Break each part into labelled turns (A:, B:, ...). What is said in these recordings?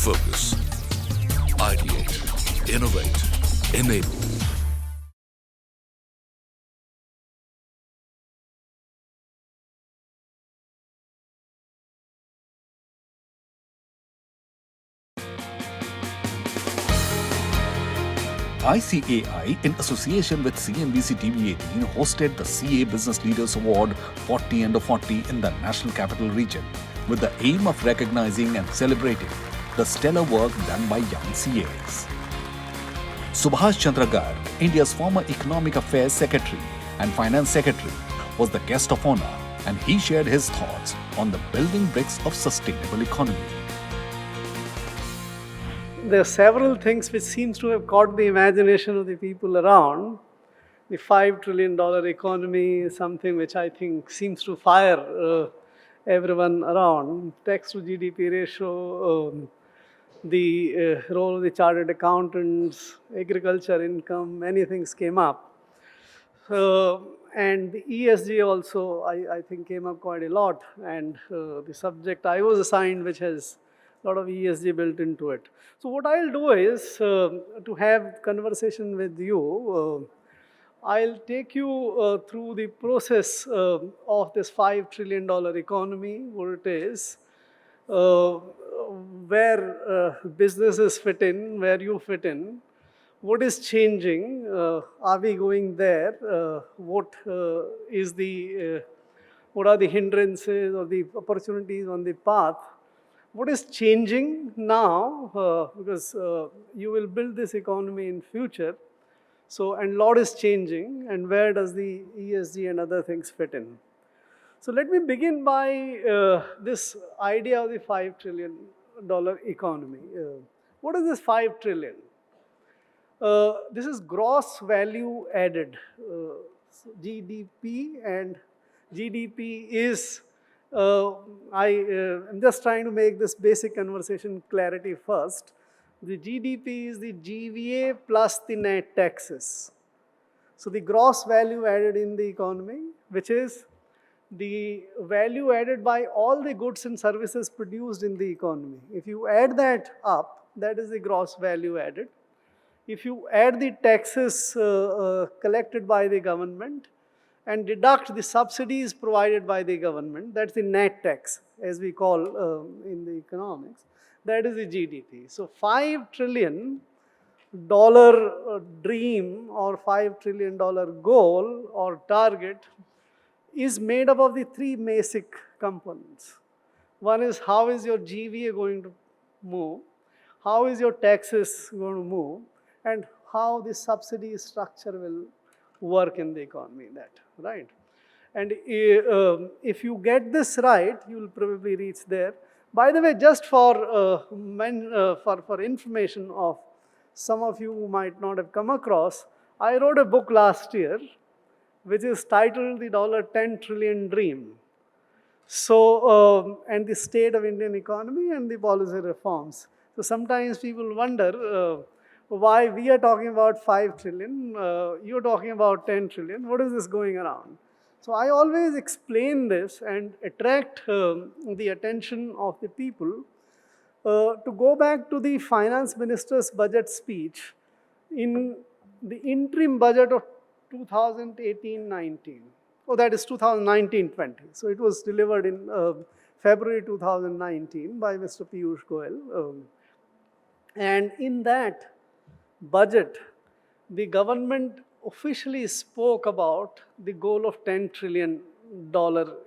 A: Focus. Ideate. Innovate. Enable. ICAI, in association with CNBC-TV18, hosted the CA Business Leaders Award 40 Under 40 in the National Capital Region, with the aim of recognizing and celebrating the stellar work done by young CAs. Subhash Chandra Garg, India's former Economic Affairs Secretary and Finance Secretary, was the guest of honor, and he shared his thoughts on the building bricks of sustainable economy.
B: There are several things which seems to have caught the imagination of the people around. The $5 trillion economy is something which I think seems to fire everyone around. Tax to GDP ratio, the role of the chartered accountants, agriculture income, many things came up. And the ESG also, I think, came up quite a lot. And the subject I was assigned, which has a lot of ESG built into it. So what I'll do is to have conversation with you. I'll take you through the process of this $5 trillion economy, what it is, where businesses fit in, where you fit in, what is changing, are we going there, what are the hindrances or the opportunities on the path. What is changing now, because you will build this economy in future, so and lot is changing, and where does the ESG and other things fit in? So let me begin by this idea of the $5 trillion economy. What is this 5 trillion? This is gross value added, GDP, and GDP is I'm just trying to make this basic conversation clarity first. The GDP is the GVA plus the net taxes. So the gross value added in the economy, which is the value added by all the goods and services produced in the economy. If you add that up, that is the gross value added. If you add the taxes collected by the government, and deduct the subsidies provided by the government, that's the net tax, as we call in the economics, that is the GDP. So $5 trillion dream or $5 trillion goal or target is made up of the three basic components. One is, how is your GVA going to move? How is your taxes going to move? And how the subsidy structure will work in the economy, right? And if you get this right, you will probably reach there. By the way, just for information of some of you who might not have come across, I wrote a book last year, which is titled The $10 Trillion Dream. So, and the state of Indian economy and the policy reforms. So sometimes people wonder, why we are talking about 5 trillion, you're talking about 10 trillion, what is this going around? So I always explain this and attract the attention of the people to go back to the finance minister's budget speech in the interim budget of 2018-19. Oh, that is 2019-20. So it was delivered in February 2019 by Mr. Piyush Goyal. And in that budget, the government officially spoke about the goal of $10 trillion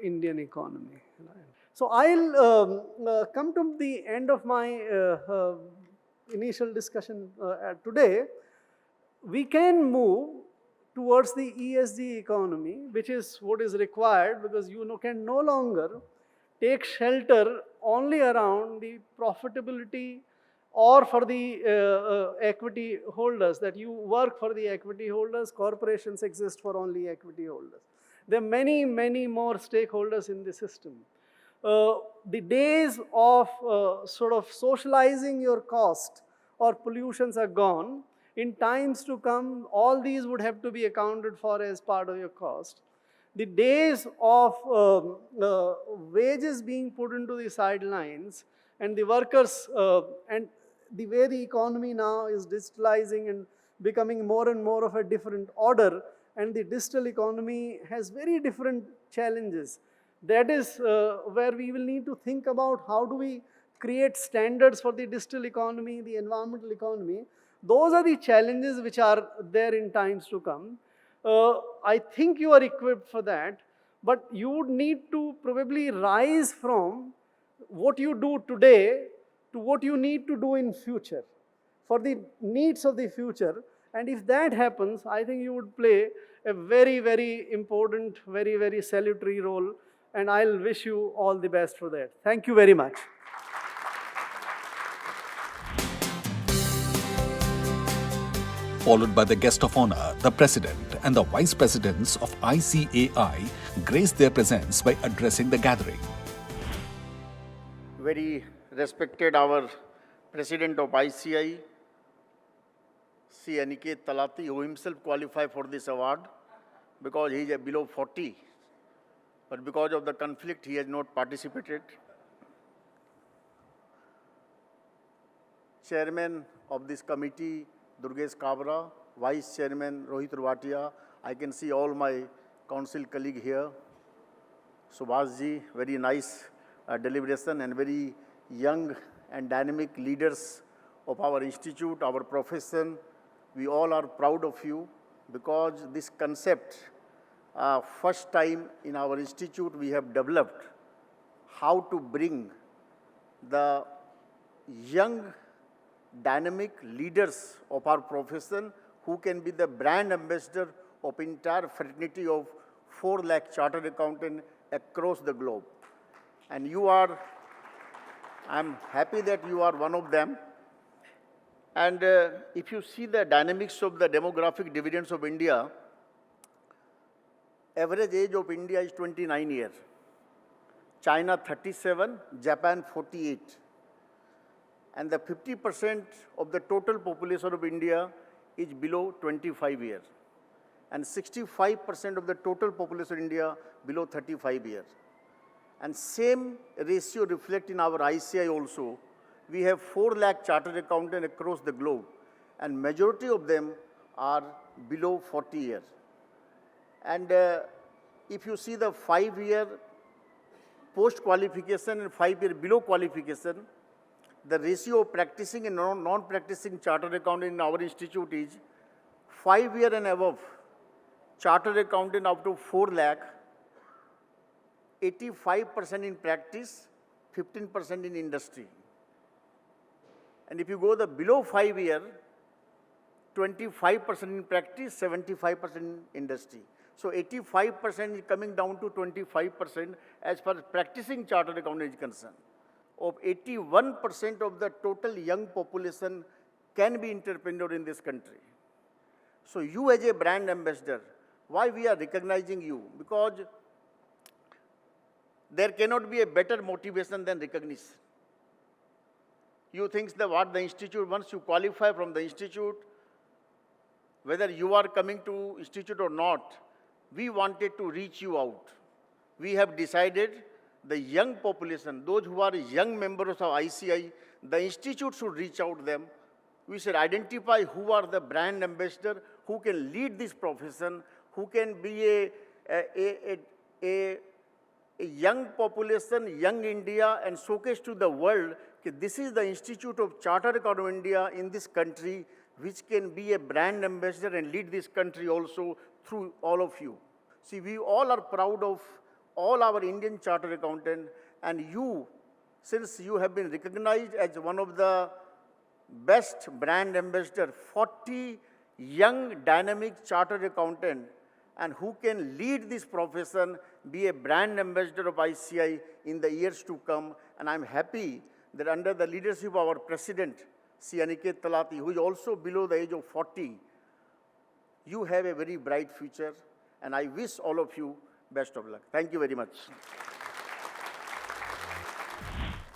B: Indian economy. So I'll come to the end of my initial discussion today. We can move towards the ESG economy, which is what is required, because you can no longer take shelter only around the profitability or for the equity holders, that you work for the equity holders. Corporations exist for only equity holders. There are many, many more stakeholders in the system. The days of sort of socializing your cost or pollutions are gone. In times to come, all these would have to be accounted for as part of your cost. The days of wages being put into the sidelines and the workers, and the way the economy now is digitalizing and becoming more and more of a different order, and the digital economy has very different challenges. That is where we will need to think about how do we create standards for the digital economy, the environmental economy. Those are the challenges which are there in times to come. I think you are equipped for that, but you would need to probably rise from what you do today to what you need to do in future for the needs of the future. And if that happens, I think you would play a very, very important, very, very salutary role. And I'll wish you all the best for that. Thank you very much.
A: Followed by the guest of honor, the President and the Vice Presidents of ICAI graced their presence by addressing the gathering.
C: Very respected our President of ICAI, CNBC-TV18, who himself qualified for this award because he is below 40, but because of the conflict he has not participated. Chairman of this committee, Durgesh Kabra, Vice Chairman Rohit Ruwatia. I can see all my council colleagues here. Subhash ji, very nice deliberation, and very young and dynamic leaders of our institute, our profession. We all are proud of you because this concept, first time in our institute we have developed how to bring the young dynamic leaders of our profession who can be the brand ambassador of entire fraternity of 4 lakh chartered accountants across the globe. And you are, I'm happy that you are one of them. And if you see the dynamics of the demographic dividends of India, average age of India is 29 years. China 37, Japan 48. And the 50% of the total population of India is below 25 years. And 65% of the total population of India below 35 years. And same ratio reflect in our ICAI also. We have 4 lakh chartered accountants across the globe, and majority of them are below 40 years. And if you see the 5-year post-qualification and 5-year below qualification, the ratio of practicing and non-practicing chartered accountant in our institute is 5-year and above. Chartered accountant up to 4 lakh, 85% in practice, 15% in industry. And if you go the below 5-year, 25% in practice, 75% in industry. So 85% is coming down to 25% as far as practicing chartered accountant is concerned. Of 81% of the total young population can be entrepreneur in this country. So you as a brand ambassador, why we are recognizing you? Because there cannot be a better motivation than recognition. You think that what the institute, once you qualify from the institute, whether you are coming to institute or not, we wanted to reach you out. We have decided the young population, those who are young members of ICAI, the institute should reach out to them. We should identify who are the brand ambassador, who can lead this profession, who can be a young population, young India, and showcase to the world that this is the Institute of Chartered Accountants of India in this country, which can be a brand ambassador and lead this country also through all of you. See, we all are proud of all our Indian chartered accountant, and you, since you have been recognized as one of the best brand ambassador, 40 young dynamic chartered accountant, and who can lead this profession, be a brand ambassador of ICAI in the years to come. And I'm happy that under the leadership of our president, CNBC-TV18, who is also below the age of 40, you have a very bright future, and I wish all of you best of luck. Thank you very much.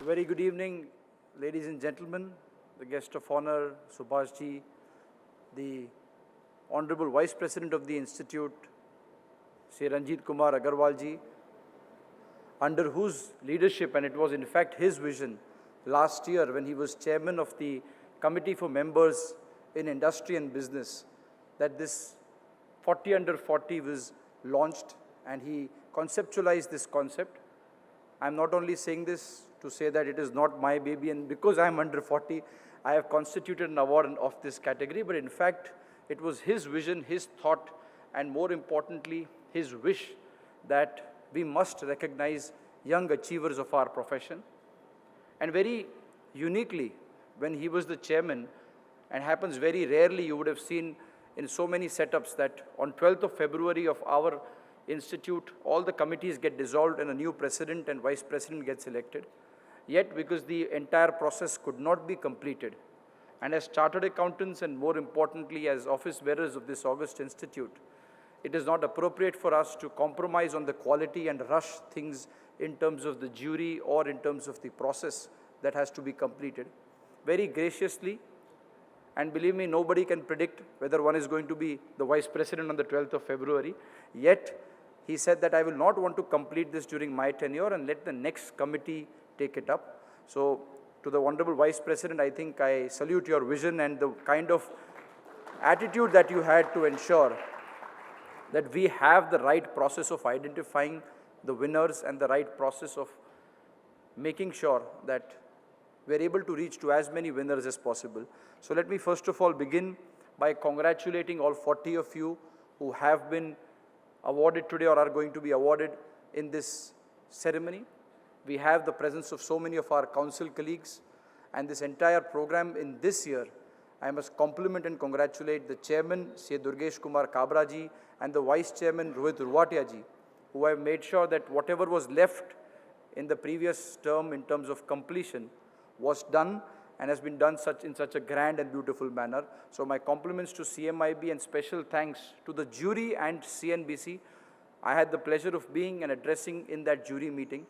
D: Very good evening, ladies and gentlemen, the guest of honor, Subhash ji, the Honorable Vice President of the Institute, Sri Ranjit Kumar Agarwal ji, under whose leadership, and it was in fact his vision, last year when he was chairman of the Committee for Members in Industry and Business, that this 40 under 40 was launched and he conceptualized this concept. I'm not only saying this to say that it is not my baby and because I'm under 40, I have constituted an award of this category, but in fact, it was his vision, his thought, and more importantly, his wish that we must recognize young achievers of our profession. And very uniquely, when he was the chairman, and happens very rarely, you would have seen in so many setups that on 12th of February of our institute, all the committees get dissolved and a new president and vice president gets elected. Yet, because the entire process could not be completed, and as chartered accountants and more importantly as office bearers of this august institute, it is not appropriate for us to compromise on the quality and rush things in terms of the jury or in terms of the process that has to be completed. Very graciously, and believe me, nobody can predict whether one is going to be the vice president on the 12th of February, yet he said that I will not want to complete this during my tenure and let the next committee take it up. So to the Honorable Vice President, I think I salute your vision and the kind of attitude that you had to ensure that we have the right process of identifying the winners and the right process of making sure that we're able to reach to as many winners as possible. So let me first of all begin by congratulating all 40 of you who have been awarded today or are going to be awarded in this ceremony. We have the presence of so many of our council colleagues, and this entire program in this year, I must compliment and congratulate the chairman, C. Durgesh Kumar Kabra ji, and the vice chairman, Rohit Urvatia ji, who have made sure that whatever was left in the previous term in terms of completion was done and has been done in such a grand and beautiful manner. So my compliments to CMIB and special thanks to the jury and CNBC. I had the pleasure of being and addressing in that jury meeting,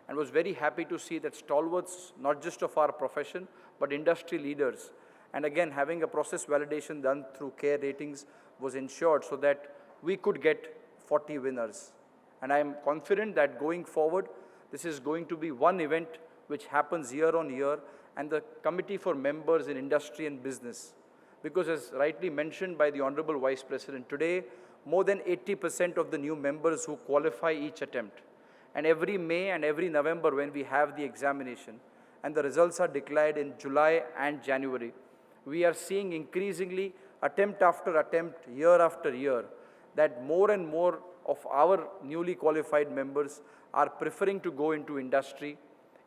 D: and was very happy to see that stalwarts, not just of our profession, but industry leaders, and again having a process validation done through CARE ratings was ensured so that we could get 40 winners. And I am confident that going forward, this is going to be one event which happens year on year, and the Committee for Members in Industry and Business, because as rightly mentioned by the Honorable Vice President, today more than 80% of the new members who qualify each attempt. And every May and every November when we have the examination and the results are declared in July and January, we are seeing increasingly attempt after attempt, year after year, that more and more of our newly qualified members are preferring to go into industry.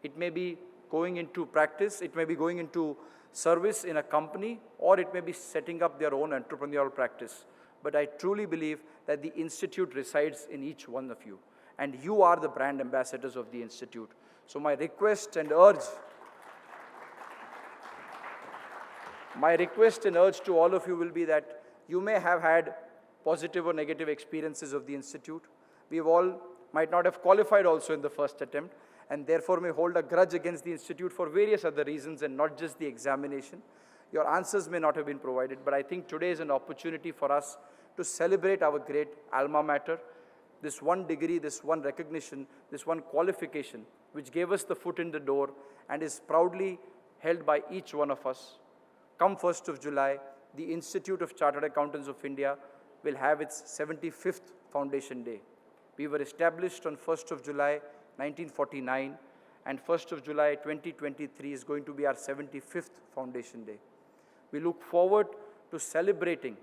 D: It may be going into practice, it may be going into service in a company, or it may be setting up their own entrepreneurial practice. But I truly believe that the institute resides in each one of you, and you are the brand ambassadors of the institute. So my request and urge to all of you will be that you may have had positive or negative experiences of the institute. We all might not have qualified also in the first attempt, and therefore may hold a grudge against the institute for various other reasons and not just the examination. Your answers may not have been provided, but I think today is an opportunity for us to celebrate our great alma mater, this one degree, this one recognition, this one qualification, which gave us the foot in the door and is proudly held by each one of us. Come 1st of July, the Institute of Chartered Accountants of India will have its 75th Foundation Day. We were established on 1st of July, 1949, and 1st of July, 2023 is going to be our 75th Foundation Day. We look forward to celebrating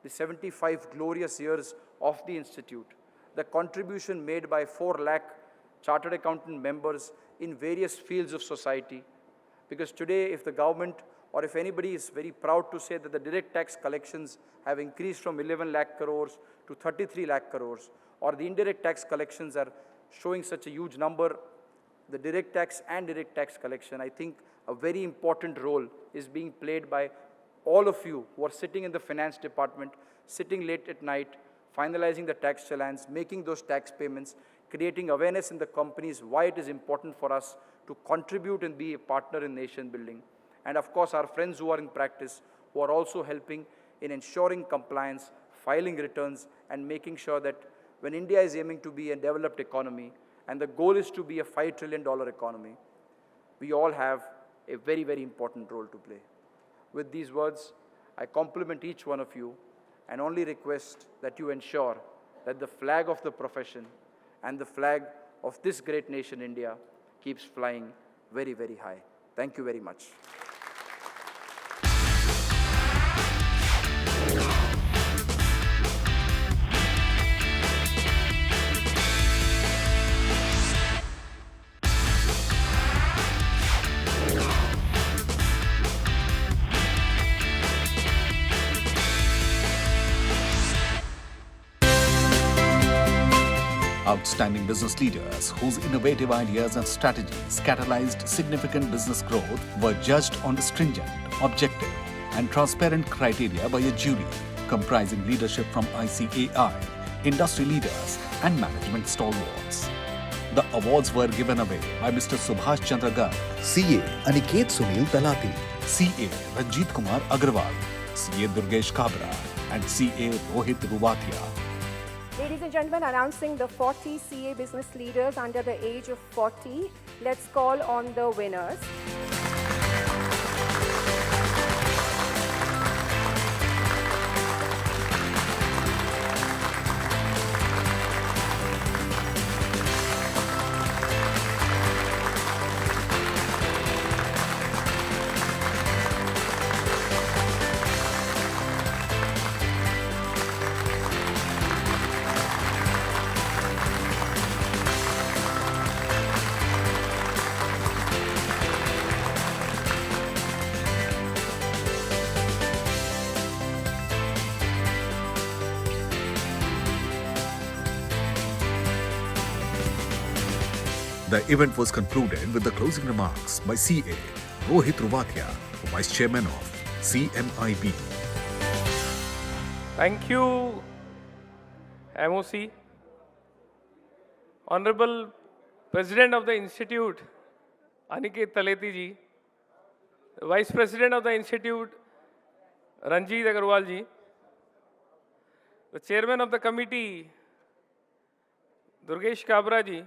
D: the 75 glorious years of the Institute, the contribution made by 4 lakh Chartered Accountant members in various fields of society. Because today, if the government or if anybody is very proud to say that the direct tax collections have increased from 11 lakh crores to 33 lakh crores, or the indirect tax collections are showing such a huge number, the direct tax and direct tax collection, I think a very important role is being played by all of you who are sitting in the finance department, sitting late at night, finalizing the tax challans, making those tax payments, creating awareness in the companies why it is important for us to contribute and be a partner in nation building. And of course, our friends who are in practice, who are also helping in ensuring compliance, filing returns, and making sure that when India is aiming to be a developed economy, and the goal is to be a $5 trillion economy, we all have a very, very important role to play. With these words, I compliment each one of you and only request that you ensure that the flag of the profession and the flag of this great nation, India, keeps flying very, very high. Thank you very much.
A: Outstanding business leaders whose innovative ideas and strategies catalyzed significant business growth were judged on stringent, objective, and transparent criteria by a jury comprising leadership from ICAI, industry leaders, and management stalwarts. The awards were given away by Mr. Subhash Chandra Garg,
E: CA Aniket Sunil Talati,
A: CA Ranjit Kumar Agarwal, CA Durgesh Kabra, and CA Rohit Ruvatia.
F: Ladies and gentlemen, announcing the 40 CA business leaders under the age of 40. Let's call on the winners.
A: The event was concluded with the closing remarks by CA Rohit Ruvatia, Vice Chairman of CMIB.
G: Thank you, MOC. Honorable President of the Institute, Aniket Taleti ji, Vice President of the Institute, Ranjit Agarwal ji, the Chairman of the Committee, Durgesh Kabra ji.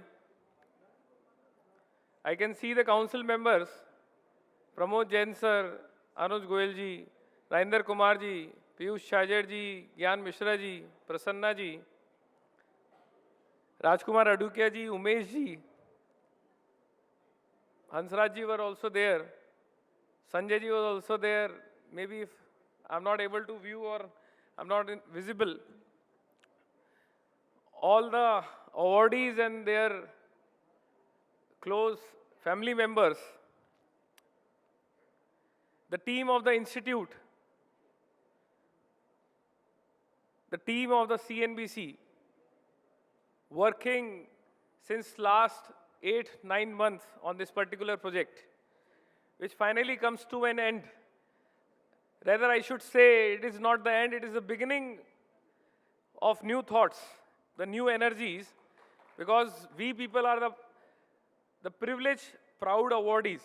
G: I can see the council members, Pramod Jain sir, Anuj Goyal ji, Rajinder Kumar ji, Piyush Shajer ji, Gyan Mishra ji, Prasanna ji, Rajkumar Adukia ji, Umesh ji, Hansraj ji were also there, Sanjay ji was also there. Maybe if I'm not able to view or I'm not visible. All the awardees and their close family members, the team of the institute, the team of the CNBC, working since last 8-9 months on this particular project, which finally comes to an end. Rather, I should say it is not the end, it is the beginning of new thoughts, the new energies, because we people are the privileged, proud awardees.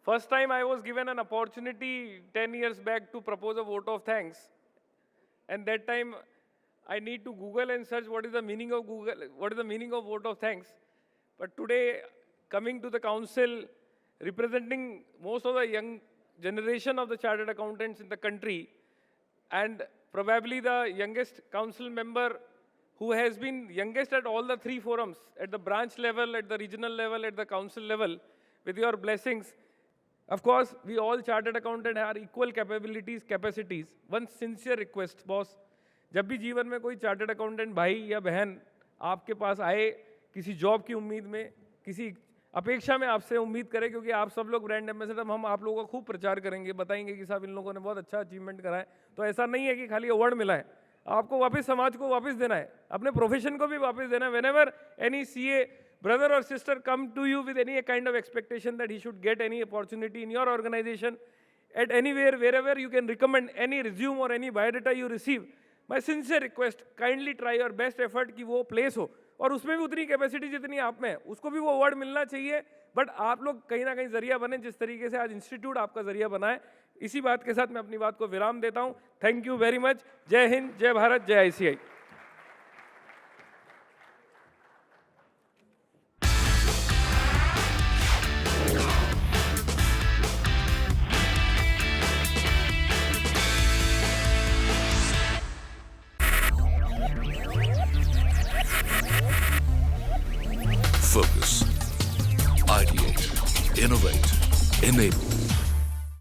G: First time I was given an opportunity 10 years back to propose a vote of thanks. And that time I need to Google and search what is the meaning of vote of thanks. But today, coming to the council, representing most of the young generation of the chartered accountants in the country, and probably the youngest council member who has been youngest at all the 3 forums, at the branch level, at the regional level, at the council level, with your blessings. Of course, we all chartered accountant have equal capabilities, capacities. One sincere request, boss, जब भी जीवन में कोई chartered accountant भाई या बहन आपके पास आए, किसी जॉब की उम्मीद में, किसी अपेक्षा में आपसे उम्मीद करें, क्योंकि आप सब लोग ब्रांड एम्बेसडर, हम आप लोगों का खूब प्रचार करेंगे, बताएंगे कि साहब इन लोगों ने बहुत अच्छा अचीवमेंट करा है, तो ऐसा नहीं है कि खाली अवार्ड मिला है, आपको वापस समाज को वापस देना है, अपने प्रोफेशन को भी वापस देना है. Whenever any CA brother or sister come to you with any kind of expectation that he should get any opportunity in your organization, at anywhere, wherever you can recommend any resume or any biodata you receive, my sincere request, kindly try your best effort कि वो place हो, और उसमें भी उतनी capacity जितनी आप में है, उसको भी वो अवार्ड मिलना चाहिए. बट आप लोग कहीं ना कहीं जरिया बने, जिस तरीके से आज इंस्टीट्यूट आपका जरिया बना है. इसी बात के साथ मैं अपनी बात को विराम देता हूं. Thank you very much. जय हिंद, जय भारत, जय ICAI.
H: focus. Ideate, innovate, enable.